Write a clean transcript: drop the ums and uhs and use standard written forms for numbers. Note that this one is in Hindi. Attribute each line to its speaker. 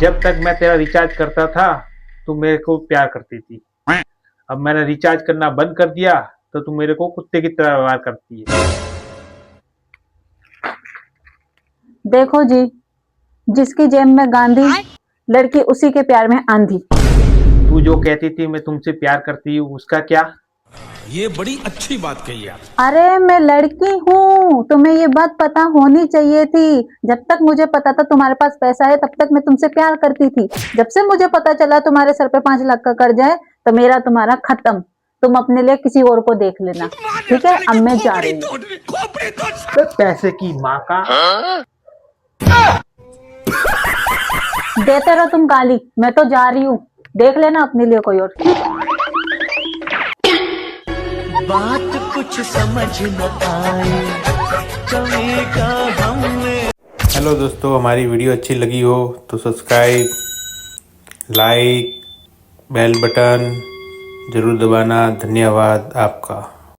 Speaker 1: जब तक मैं तेरा रिचार्ज करता था तू मेरे को प्यार करती थी। अब मैंने रिचार्ज करना बंद कर दिया तो तू मेरे को कुत्ते की तरह व्यवहार करती है।
Speaker 2: देखो जी, जिसकी जेब में गांधी, लड़की उसी के प्यार में आंधी।
Speaker 1: तू जो कहती थी मैं तुमसे प्यार करती हूँ उसका क्या?
Speaker 3: ये बड़ी अच्छी बात कही आप।
Speaker 2: अरे मैं लड़की हूँ, तुम्हें ये बात पता होनी चाहिए थी। जब तक मुझे पता था तुम्हारे पास पैसा है, तब तक मैं तुमसे प्यार करती थी। जब से मुझे पता चला तुम्हारे सर पे 5 लाख का कर्ज है, तो मेरा तुम्हारा खत्म। तुम अपने लिए किसी और को देख लेना, ठीक है? अब मैं जा रही हूँ।
Speaker 1: तो पैसे की माँ का।
Speaker 2: देते रहो तुम गाली, मैं तो जा रही हूँ। देख लेना अपने लिए कोई और।
Speaker 4: बात कुछ समझ न आए, कभी का हमने।
Speaker 1: हेलो दोस्तों, हमारी वीडियो अच्छी लगी हो तो सब्सक्राइब, लाइक, बेल बटन जरूर दबाना। धन्यवाद आपका।